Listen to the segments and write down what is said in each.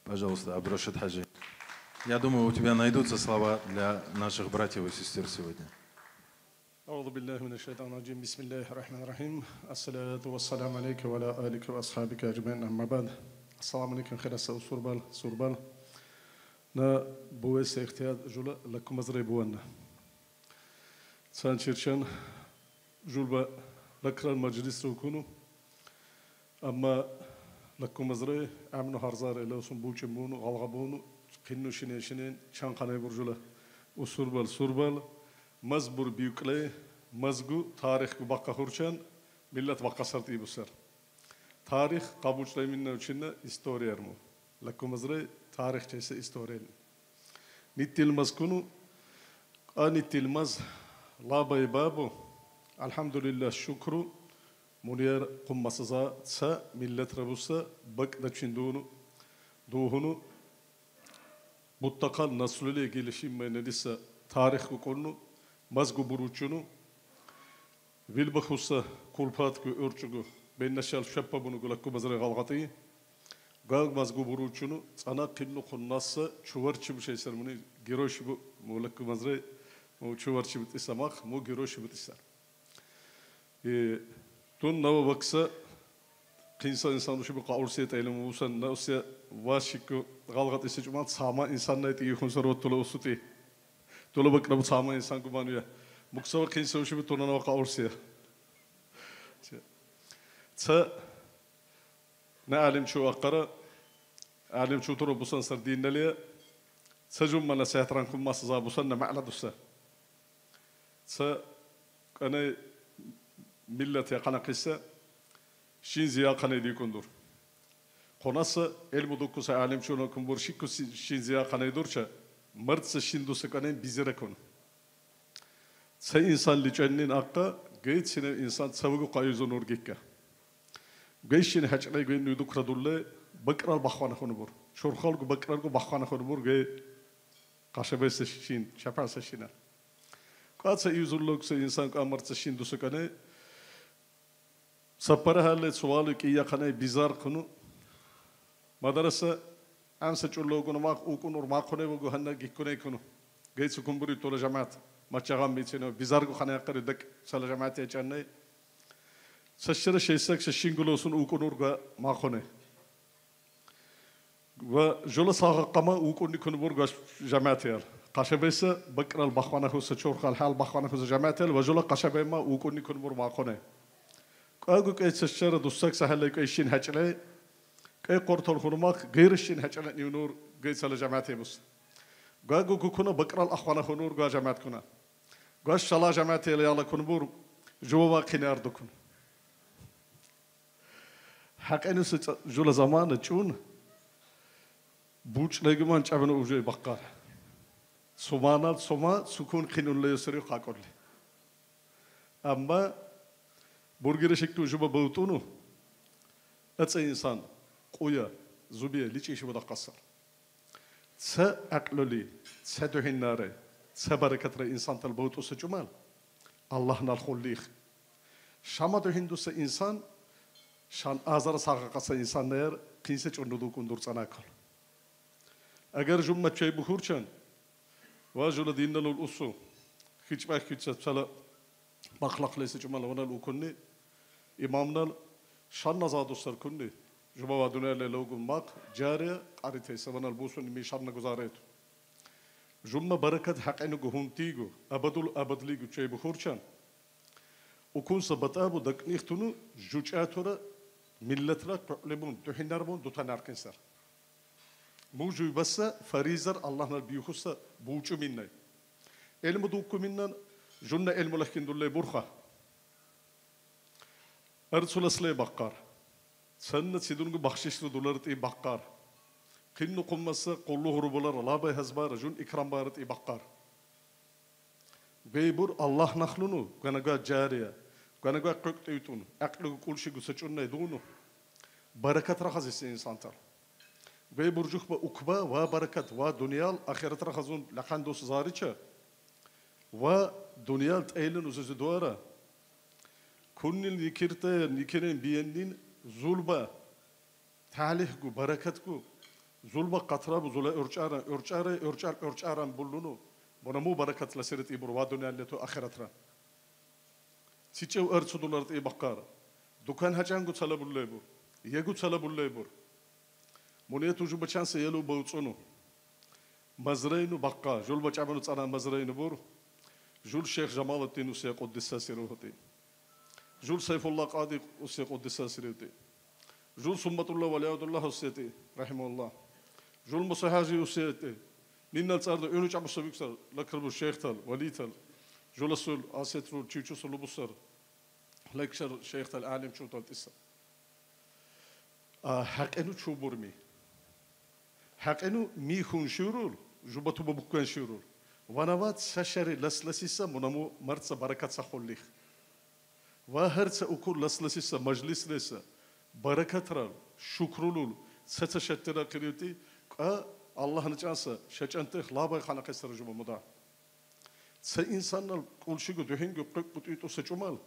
Пожалуйста, Абрашид Хаджи. Я думаю, у тебя найдутся слова для наших братьев и сестер сегодня. أعوذ بالله من الشيطان الرجيم بسم الله الرحمن الرحيم الصلاة والسلام عليك وعلى آلك وأصحابك أجمعين أما بعد السلام عليكم خير سوربال نا بويس اختيار جولا لكم أزري بوانا سانشيرشان جولبا لكرا المجلس روكونو أما لكم أزري عملوا هرزار إلى سنبوش مونو غلغبونو قنو شنين شان قناي برجولا وسوربال مزبور بيوكلي مزجو تاريخ بقى خورشان ملت بقى صرت يبصر تاريخ قابوش لي منا وشنا إستوريا رمو لكم مزري تاريخ جيسة إستوريا نتيل مزكونو نتيل مز لا بابو الحمد لله شكرو منير قم مسزا سا ملت ربوسا بق دچندونو دوهنو بطاقة نسلولي جيلشين من لسه تاريخ كونو مزجو بروچونو ويلبخوسا كولباتكو أرچوغو بينشال شبابونو غلاكو مزري غالغاتي غاغ مزجو بروچونو أنا قنو خناسا چوارچي بشيسر مني گيروش بو مولكو مزري مو چوارچي بتسماخ مو گيروش بتسر تون نو بكسا قينسا إنسان شبه قاورسيت علم وسن نوسيا واشيكو غالغاتي سجمات ساما إنسان نايتي يخونسر وطلو وسوتي طلب أقرب ساما إنسان كمانويا مكسور كينسا وشبه تونا نوقع أورسيا تا نعلم شو أقرأ أعلم شو ترى بوسان سردين نليا سجوم من سيطرانكم ما سزا بوسان معلا دوسا تا أنا ملة يقنا قصة شين زيا قنا دي كندور قناص المدوكو سأعلم شو نكون برشيكو شين زيا قنا يدورشا مرد سشين دوسا كنين بيزركون سي إنسان لجنين أقا جيت سنة إنسان تسوقو قايزون أورجيكا جيشين هجري جين نيدوك ردولة بكرة البخوانة خنبور شورخالكو بكرة البخوانة خنبور جي قاشبة سشين شفاعة سشينا قاد سيزول لوك سي إنسان كأمر سشين دوسا كنين سبرها اللي سؤالك إياه كنين بيزار كنو مدرسة أمس تقولون ما أكون ما كونه وجو هنا جيكونه كنو جيت سكون بري طول جماعة ما تشغل ميتينو بيزاركو خنا يقرر دك سال جماعة يجاني سشر شيء سك سشينغلوسون أكون أورجا ما كونه وجل صاغ قما أكون يكون برجا جماعة يال قشبيس بكر البخوانة هو سشور خال حال بخوانة هو جماعة يال وجل قشبي ما أكون يكون بر ما كونه أقول كي سشر دوسك سهل لك إيشين هجلة كي قرطول خنومك غير الشين هجلة نيونور جاي سال جماعة بس قاعو كونا بكرة الأخوان خنور قا جماعة كنا قاش شلا جماعة اللي على كنبور جوا كنار دكون حق إنه جل زمان تجون بوش لقمان جابنا وجوه بقار سمانال سما سكون خنون لا يسري قاكل أما برجر شكله جوا بوتونو أتى إنسان قويا زبية ليش إيش بده قصر سأقللي سدهن ناره سبركة الإنسان تلبوت وسجمال الله نالخليخ شما دهن دوس إنسان شان آزار ساقة إنسان نير قيسة جندو كندور سناكل أجر جمعة شيء بخورشان واجول ديننا للأسو خيج باك خيج سلا بخلق ليس جمال وانا لوكني إمامنا شان نزادو سر كني جبوا دنيا للوجو ماك جارية قريته سبنا البوسون ميشان نجزارته جمّة بركة حق إنه جهون تيجو أبد ليجو شيء بخورشان وكون سبت أبو دك نختنو جوجاتورا ملتنا لبون تحين نربون دو تنار كنسر موجو بس فريزر الله نبيوخس بوجو منا علم دوكو منا جنة علم لكن دول برخة أرسل سلي بقار سنة سيدونك بخشيش دولار تي بقار قنو قمص قلوه ربولار لا بي هزبار جون إكرام بارت إبقار بيبور الله نخلونو غنغا جارية غنغا قوك تيتون أقلو كل شيء سجون نيدونو بركة رخص إنسان تر بيبور جوخ بأكبا وبركة ودنيال آخرت رخصون لخان دوس زاريشة ودنيال تأيلن وزدوارا كل نكرين بينين زولبا تعليق بركتكو زول قطرة زول أرجاران بلونو بنمو بركة لسيرة إبر ودنيا اللي تو آخرتنا تيجوا أرسل دولار إبقار دكان هجانو طلب الليبور يجو طلب الليبور منيتو جو بچان سيلو بوتسونو مزرينو بقى جول بچامنو صانا مزرينو بور جول شيخ جمال الدين وسي قدس سيروتي جول سيف الله قاضي وسي قدس سيروتي جول سمة الله ولياد الله وسيتي رحمه الله جول مصحاجي وسيتي نينا تصارد اونو چابو سبيكسر لكربو الشيخ تال ولي تال جول السول آسيترو تشيچو سلو بصر لكشر شيخ تال عالم شو تال تسا حق انو چو برمي حق انو ميخون شورول جوبتو ببكوين شورول ونوات سشري لسلسيسا منمو مرتسا بركات سخوليخ وهرتسا اكور لسلسيسا مجلس لسا بركات رال شكرولول ستشترا قريوتي الله نجانسا شجنتخ لابا خانا قسر جوبا مدا س انسان كل شيء دهينغو قق بتيتو سجمال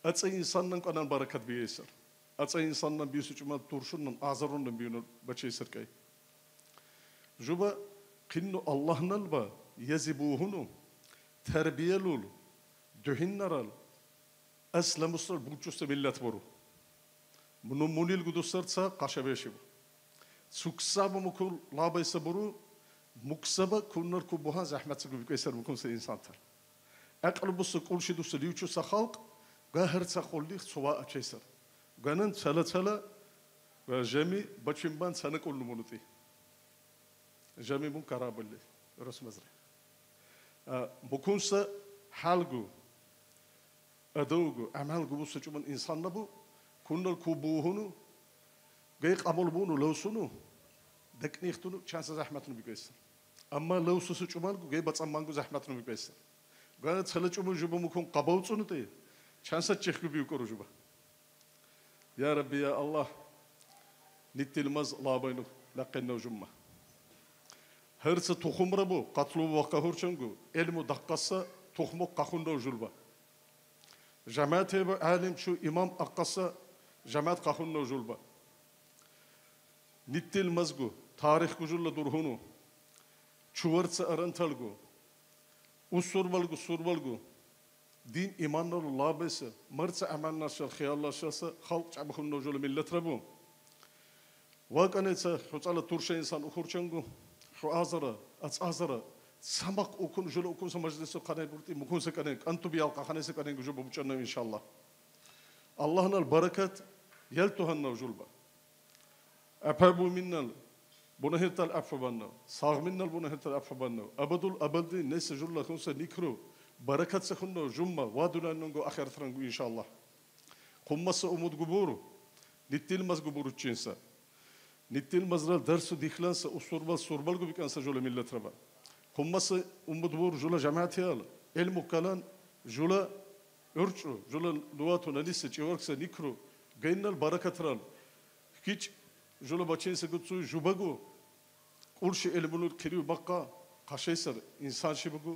اتس انسان كانن بركات بيسر اتس انسان بيسو جمال تورشون ازرون بينو بچيسر كاي جوبا قنو الله نلبا يزبوهنو تربيلول دهينرال اسلم مصر بوچوست ملت برو منو مونيل غدوسرتسا قاشبيشبو سوكسابا مكول لابا يسبرو مكسبا كونر كوبوها زحمت سكو بكيسر مكون سي انسان تر اقلبو سكول شي دوس ليوچو سخالق غهر تخوليخ سوا اچيسر غنن تلا جمي بچيمبان سنقول نمونتي جمي مون كرابلي رس مزري بكونسا حالغو ادوغو عملغو بوسچمن انسان نبو كونر كوبوهونو غيق عمل بونو لو سنو دكنيختونو چانس زحمتنو بيكيسر اما لو سوسو چمالغو غي بصمانغو زحمتنو بيكيسر غانا تسلچمو جوبو مكون قبوصونو تي چانس چخكو بيكورو جوبا يا ربي يا الله نتلمز لابينو لقينو جمه هرس تخمر بو قتلو وقا هورچنغو علمو دققسا تخمو قخوندو جولبا جماعت عالم شو امام اقصا جماعت قخوندو جولبا نتل مزغو تاريخ كجول درهونو چورتس ارنتلغو سوربلغو دين ايمان الله بس مرتس اماننا شل خيال الله شلس خلق چبخوندو جول ملت ربو واقنيت خصاله تورش انسان اخورچنغو شو ازرا ازرا سمك اوكون جول اوكون مجلس قناه بورتي مكون سكنه انتو بيالقا خانه سكنه جوب بوچنو ان شاء الله اللهنا البركه يلتهن جولبا أبابو منال بنهتال أفبانو صاغ منال بنهتال أفبانو أبدول أبدي ناس جل خمسة نكرو بركة سخنو جمّة وادونا ننجو آخر ثرنجو إن شاء الله قمص أمود جبورو نتيل مز جبورو تشينسا نتيل مزرال درس دخلانس أسربال جو بيكانسا جل ملة ربا قمص أمود جبور جل جماعة يال علم كلام جل أرجو جل لواتو نليس تيوركس نكرو جينا البركة ترال كيش جل بچين سكوتسو جوباغو قرش علمونو كريو بقى قشيسر إنسان شبغو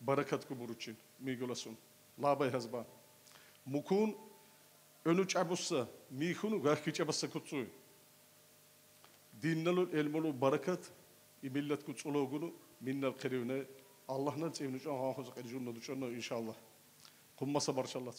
بركة كبروچين ميغولاسون لابا هزبا مكون önü çabussa mihunu gahki çabassa kutsu dinnalu elmolu barakat imillat kutsulogunu minnal qirivne Allah'ın sevini can hafız qirjunnu inşallah kummasa barşallah